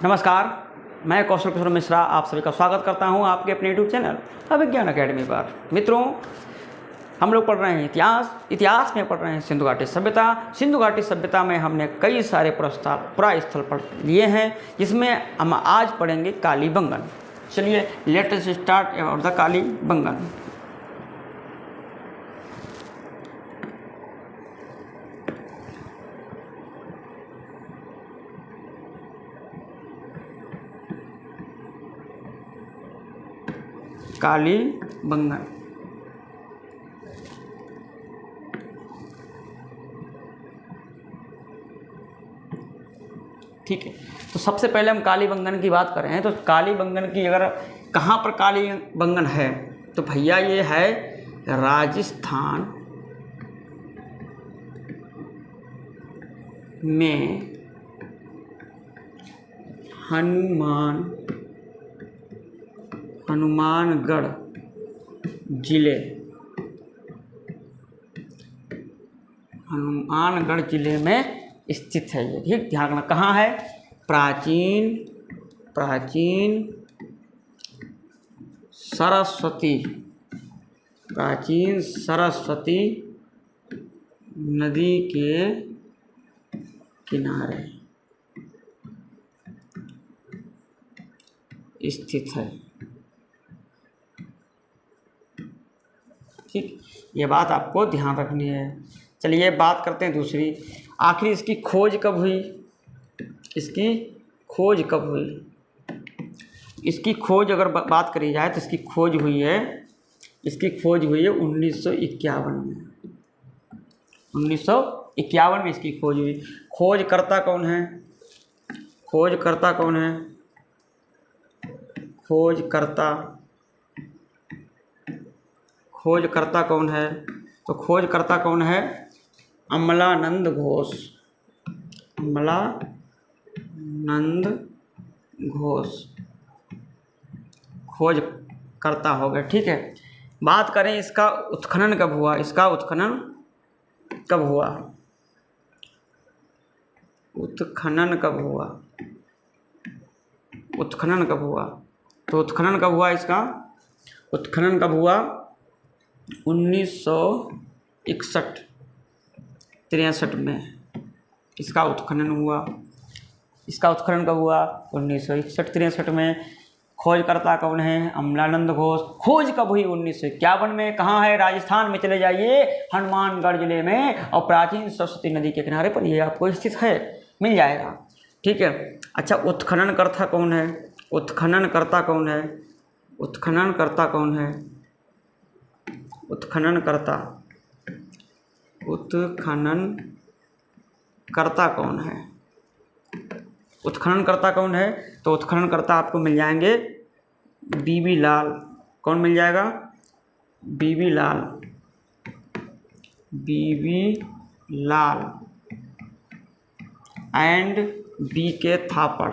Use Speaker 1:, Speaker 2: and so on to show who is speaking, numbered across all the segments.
Speaker 1: नमस्कार, मैं कौशल किशोर मिश्रा आप सभी का स्वागत करता हूं आपके अपने यूट्यूब चैनल अभिज्ञान अकेडमी पर। मित्रों, हम लोग पढ़ रहे हैं इतिहास में पढ़ रहे हैं सिंधु घाटी सभ्यता। सिंधु घाटी सभ्यता में हमने कई सारे पुरास्थल पढ़ लिए हैं, जिसमें हम आज पढ़ेंगे कालीबंगन। चलिए let us start about the Kalibangan. Kalibangan, ठीक है। तो सबसे पहले हम कालीबंगन की बात करें तो कालीबंगन की अगर कहाँ पर कालीबंगन है तो भैया ये है राजस्थान में हनुमानगढ़ जिले में स्थित है ये। ठीक, ध्यान रखना कहाँ है। प्राचीन सरस्वती नदी के किनारे स्थित है। ठीक, ये बात आपको ध्यान रखनी है। चलिए बात करते हैं दूसरी, आखिर इसकी खोज कब हुई। इसकी खोज अगर बात करी जाए तो इसकी खोज हुई है 1951 में। 1951 में इसकी खोज हुई। खोजकर्ता कौन है। खोजकर्ता कौन है। अमलानंद घोष। खोजकर्ता हो गए। ठीक है, बात करें इसका उत्खनन कब हुआ। उत्खनन कब हुआ तो उत्खनन कब हुआ इसका। उत्खनन कब हुआ 1961-63 में इसका उत्खनन हुआ। इसका उत्खनन कब हुआ 1961-63 में। खोजकर्ता कौन है अमलानंद घोष। खोज कब हुई 1951 में। कहाँ है, राजस्थान में चले जाइए, हनुमानगढ़ जिले में, और प्राचीन सरस्वती नदी के किनारे पर ये आपको स्थित है, मिल जाएगा। ठीक है, अच्छा उत्खननकर्ता कौन है। उत्खननकर्ता कौन है तो उत्खननकर्ता आपको मिल जाएंगे बीबी लाल। कौन मिल जाएगा, बीबी लाल एंड बी के थापड़।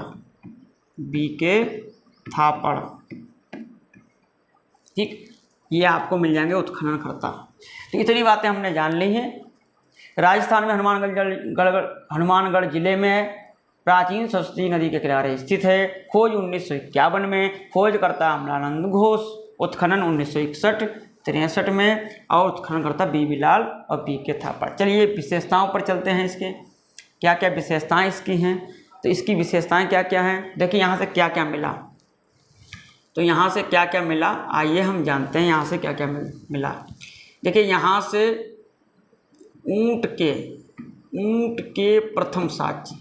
Speaker 1: ठीक, ये आपको मिल जाएंगे उत्खननकर्ता। तो इतनी बातें हमने जान ली हैं। राजस्थान में हनुमानगढ़ जिले में प्राचीन सरस्वती नदी के किनारे स्थित है। खोज 1951 में। खोजकर्ता अमलानंद घोष। उत्खनन 1961-63 में, और उत्खननकर्ता बीबी लाल और बी के थापड़। चलिए विशेषताओं पर चलते हैं। इसके क्या क्या विशेषताएं इसकी हैं। तो इसकी विशेषताएं क्या क्या हैं, देखिए यहाँ से क्या क्या मिला। तो यहाँ से क्या क्या मिला आइए हम जानते हैं। यहाँ से क्या क्या मिला, देखिए यहाँ से ऊँट के प्रथम साक्ष्य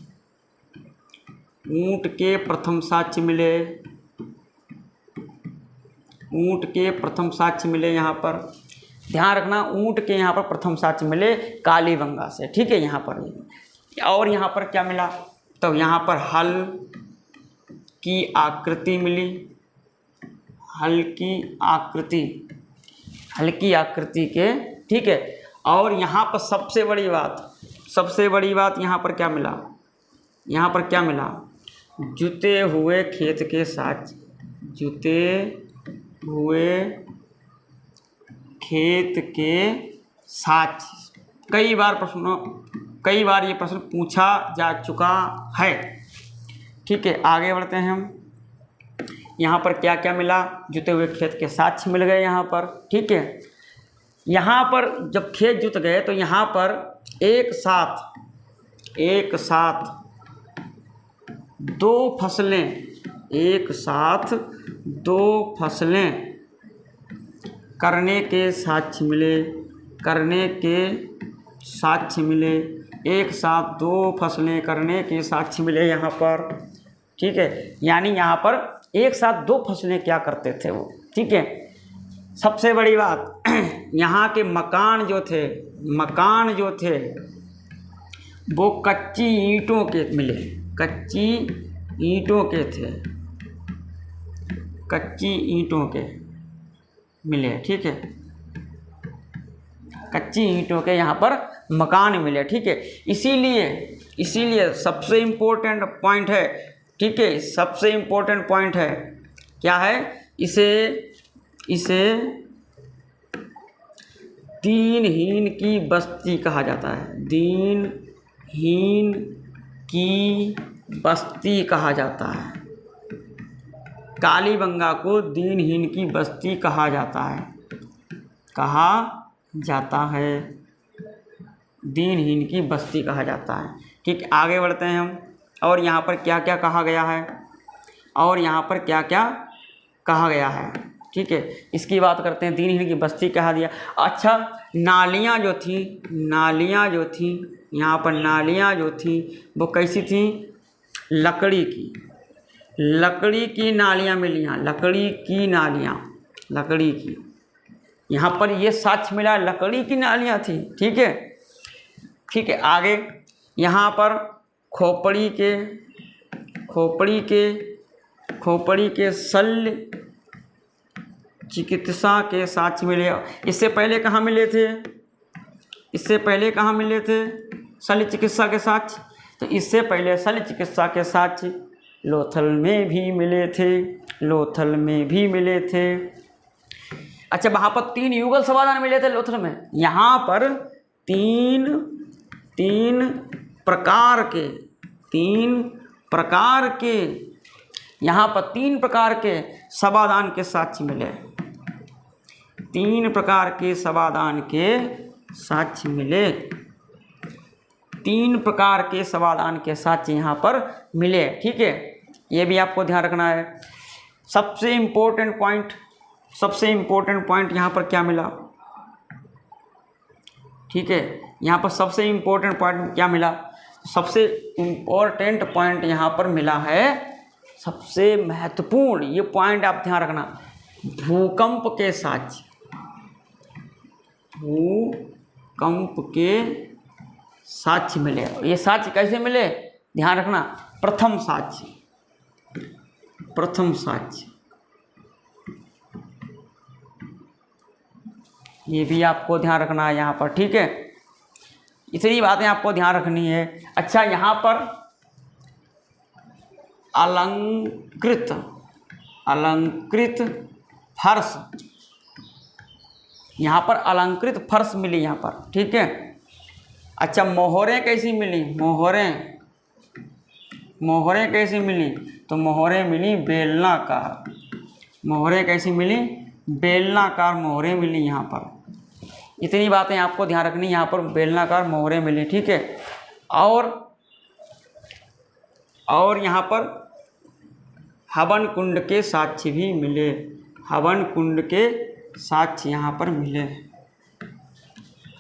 Speaker 1: मिले। यहाँ पर ध्यान रखना, ऊँट के यहाँ पर प्रथम साक्ष्य मिले कालीबंगा से। ठीक है, यहाँ पर और यहाँ पर क्या मिला, तो यहाँ पर हल की आकृति मिली। हल्की आकृति के, ठीक है। और यहाँ पर सबसे बड़ी बात यहाँ पर क्या मिला, जुते हुए खेत के साक्ष्य। कई बार ये प्रश्न पूछा जा चुका है। ठीक है, आगे बढ़ते हैं हम। यहाँ पर क्या क्या मिला? जुते हुए खेत के साक्ष्य मिल गए यहाँ पर। ठीक है, यहाँ पर जब खेत जुत गए तो यहाँ पर एक साथ दो फसलें करने के साक्ष्य मिले, एक साथ दो फसलें करने के साक्ष्य मिले यहाँ पर। ठीक है, यानी यहाँ पर एक साथ दो फसलें क्या करते थे वो। ठीक है, सबसे बड़ी बात यहाँ के मकान जो थे वो कच्ची ईंटों के मिले, कच्ची ईंटों के मिले। ठीक है, कच्ची ईंटों के यहाँ पर मकान मिले। ठीक है, इसीलिए सबसे इम्पोर्टेंट पॉइंट है। ठीक है, सबसे इम्पोर्टेंट पॉइंट है क्या है? इसे दीनहीन की बस्ती कहा जाता है। दीनहीन की बस्ती कहा जाता है। कालीबंगा को दीनहीन की बस्ती कहा जाता है। दीनहीन की बस्ती कहा जाता है। ठीक, आगे बढ़ते हैं हम। और यहाँ पर क्या क्या कहा गया है? ठीक है, इसकी बात करते हैं। दीनहीन की बस्ती कहा दिया। अच्छा, नालियाँ जो थी यहाँ पर नालियाँ जो थी वो कैसी थी? लकड़ी की नालियाँ मिली। यहाँ लकड़ी की यहाँ पर ये साक्ष्य मिला, लकड़ी की नालियाँ थी। ठीक है, आगे यहाँ पर खोपड़ी के शल्य चिकित्सा के साक्ष्य मिले। इससे पहले कहाँ मिले थे? शल्य चिकित्सा के साक्ष्य। तो इससे पहले शल्य चिकित्सा के साक्ष्य लोथल में भी मिले थे। अच्छा, वहाँ पर 3 युगल समाधान मिले थे लोथल में। यहाँ पर तीन प्रकार के यहाँ पर 3 प्रकार के समाधान के साक्ष्य मिले। 3 प्रकार के समाधान के साक्ष्य मिले। 3 प्रकार के समाधान के साक्ष्य यहाँ पर मिले। ठीक है, ये भी आपको ध्यान रखना है। सबसे इम्पोर्टेंट पॉइंट यहाँ पर क्या मिला? ठीक है, यहाँ पर सबसे इम्पोर्टेंट पॉइंट क्या मिला? सबसे इम्पोर्टेंट पॉइंट यहाँ पर मिला है, सबसे महत्वपूर्ण ये पॉइंट आप ध्यान रखना, भूकंप के साक्ष्य मिले। ये साक्ष्य कैसे मिले? ध्यान रखना, प्रथम साक्ष्य ये भी आपको ध्यान रखना है यहाँ पर। ठीक है, इतनी बातें आपको ध्यान रखनी है। अच्छा, यहाँ पर अलंकृत फर्श, यहाँ पर अलंकृत फर्श मिली यहाँ पर। ठीक है, अच्छा, मोहरें कैसी मिली? मोहरें कैसी मिली? तो मोहरें मिली बेलनाकार। मोहरें कैसी मिली? बेलनाकार मोहरें मिली यहाँ पर। इतनी बातें आपको ध्यान रखनी, यहाँ पर बेलनाकार मोहरें मिली। ठीक है, और यहाँ पर हवन कुंड के साक्ष्य भी मिले। हवन कुंड के साक्ष्य यहाँ पर मिले।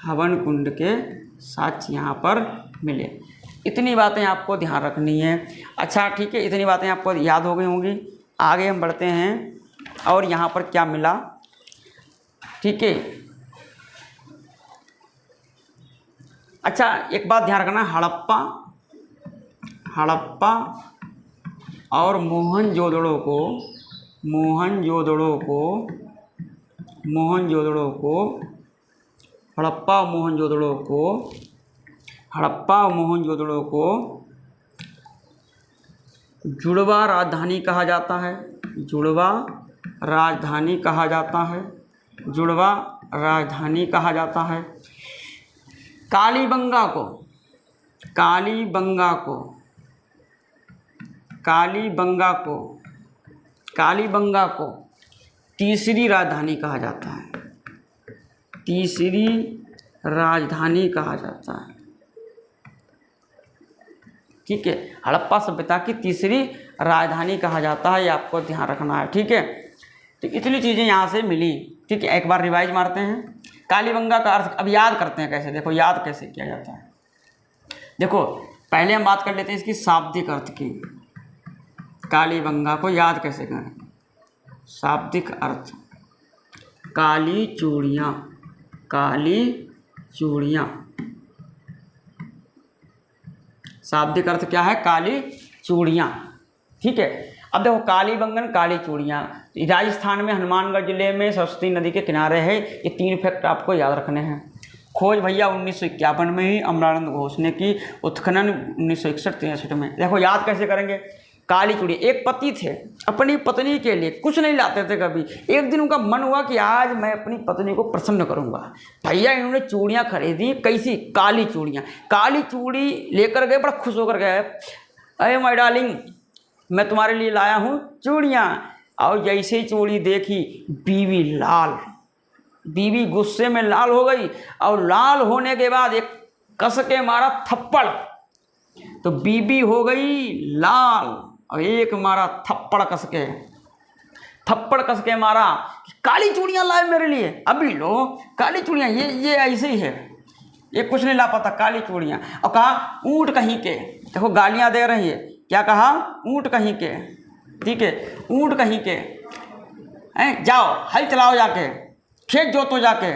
Speaker 1: हवन कुंड के साक्ष्य यहाँ पर मिले। इतनी बातें आपको ध्यान रखनी है। अच्छा, ठीक है, इतनी बातें आपको याद हो गई होंगी। आगे हम बढ़ते हैं। और यहाँ पर क्या मिला? ठीक है, अच्छा, एक बात ध्यान रखना, हड़प्पा और मोहनजोदड़ो को हड़प्पा और मोहनजोदड़ो को जुड़वा राजधानी कहा जाता है। जुड़वा राजधानी कहा जाता है। कालीबंगा को कालीबंगा को तीसरी राजधानी कहा जाता है। तीसरी राजधानी कहा जाता है। ठीक है, हड़प्पा सभ्यता की तीसरी राजधानी कहा जाता है, ये आपको ध्यान रखना है। ठीक है, तो इतनी चीज़ें यहाँ से मिली। ठीक है, एक बार रिवाइज मारते हैं। कालीबंगा का अर्थ अब याद करते हैं कैसे, देखो याद कैसे किया जाता है। देखो पहले हम बात कर लेते हैं इसकी शाब्दिक अर्थ की। कालीबंगा को याद कैसे करें? शाब्दिक अर्थ काली चूड़ियाँ, काली चूड़ियाँ। शाब्दिक अर्थ क्या है? काली चूड़ियाँ। ठीक है, अब देखो कालीबंगन, काली चूड़ियाँ, राजस्थान में हनुमानगढ़ जिले में सरस्वती नदी के किनारे है। ये 3 फैक्ट आपको याद रखने हैं। खोज भैया 1951 में ही अमरानंद घोष ने की, उत्खनन 1961-63 में। देखो याद कैसे करेंगे? काली चूड़ी, एक पति थे, अपनी पत्नी के लिए कुछ नहीं लाते थे कभी। एक दिन उनका मन हुआ कि आज मैं अपनी पत्नी को प्रसन्न करूंगा। भैया इन्होंने चूड़ियाँ खरीदी। कैसी? काली चूड़ियाँ। काली चूड़ी लेकर गए, बड़ा खुश होकर गए, अरे माय डार्लिंग मैं तुम्हारे लिए लाया हूँ चूड़ियाँ। और जैसे ही चूड़ी देखी, बीवी गुस्से में लाल हो गई, और लाल होने के बाद एक कस के मारा थप्पड़, तो बीवी हो गई लाल, और एक मारा थप्पड़ कस के मारा, काली चूड़ियाँ लाए मेरे लिए, अभी लो काली चूड़ियाँ, ये ऐसे ही है, ये कुछ नहीं ला पाता काली चूड़ियाँ। और कहा ऊँट कहीं के, देखो गालियाँ दे रही है, क्या कहा? ऊँट कहीं के। ठीक है, ऊँट कहीं के हैं, जाओ हल चलाओ जाके, खेत जोतो जाके,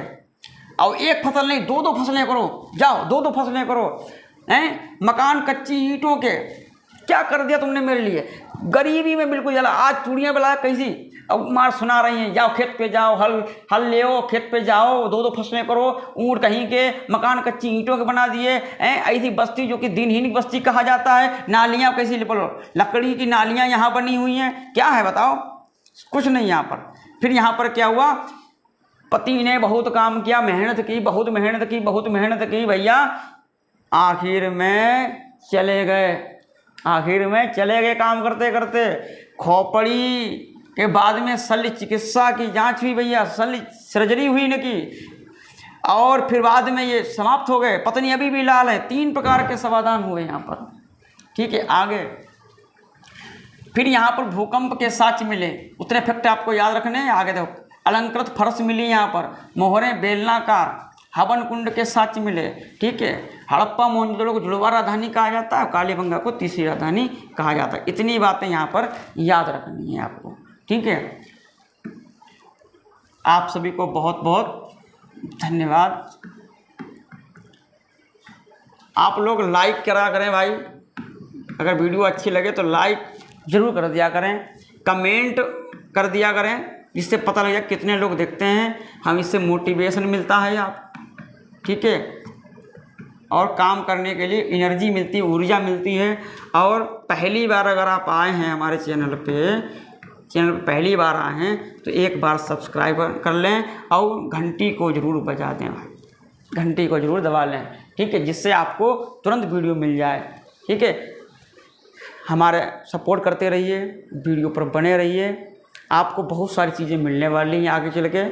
Speaker 1: और एक फसल नहीं 2-2 फसलें करो, जाओ 2-2 फसलें करो हैं। मकान कच्ची ईंटों के, क्या कर दिया तुमने मेरे लिए? गरीबी में बिल्कुल जला, आज चूड़ियाँ बुलाया कैसी, अब मार सुना रही हैं, जाओ खेत पे जाओ, हल ले आओ, खेत पे जाओ, 2-2 फसलें करो, ऊँट कहीं के, मकान कच्ची ईंटों के बना दिए हैं। ऐसी बस्ती जो कि दिनहीन बस्ती कहा जाता है। नालियाँ कैसी बोलो, लकड़ी की नालियाँ यहाँ बनी हुई हैं, क्या है बताओ? कुछ नहीं यहाँ पर। फिर यहाँ पर क्या हुआ? पति ने बहुत काम किया, मेहनत की, बहुत मेहनत की भैया, आखिर में चले गए काम करते करते। खोपड़ी के बाद में शल्य चिकित्सा की जांच हुई भैया, शल्य सर्जरी हुई इनकी, और फिर बाद में ये समाप्त हो गए। पत्नी अभी भी लाल है। 3 प्रकार के समाधान हुए यहाँ पर। ठीक है, आगे फिर यहाँ पर भूकंप के साक्ष्य मिले, उतने फैक्ट आपको याद रखने हैं। आगे देखो, अलंकृत फर्श मिली यहाँ पर, मोहरें बेलनाकार, हवन कुंड के साक्ष्य मिले। ठीक है, हड़प्पा मोहनजोदड़ो को जुड़वा राजधानी कहा जाता है, कालीबंगा को तीसरी राजधानी कहा जाता है। इतनी बातें यहाँ पर याद रखनी है आपको। ठीक है, आप सभी को बहुत बहुत धन्यवाद। आप लोग लाइक करा करें भाई, अगर वीडियो अच्छी लगे तो लाइक ज़रूर कर दिया करें, कमेंट कर दिया करें, जिससे पता लगे कितने लोग देखते हैं, हम इससे मोटिवेशन मिलता है आप। ठीक है, और काम करने के लिए एनर्जी मिलती है, ऊर्जा मिलती है। और पहली बार अगर आप आए हैं हमारे चैनल पे पहली बार आए हैं तो एक बार सब्सक्राइब कर लें, और घंटी को ज़रूर बजा दें भाई, घंटी को ज़रूर दबा लें। ठीक है, जिससे आपको तुरंत वीडियो मिल जाए। ठीक है, हमारे सपोर्ट करते रहिए, वीडियो पर बने रहिए, आपको बहुत सारी चीज़ें मिलने वाली हैं आगे चल के।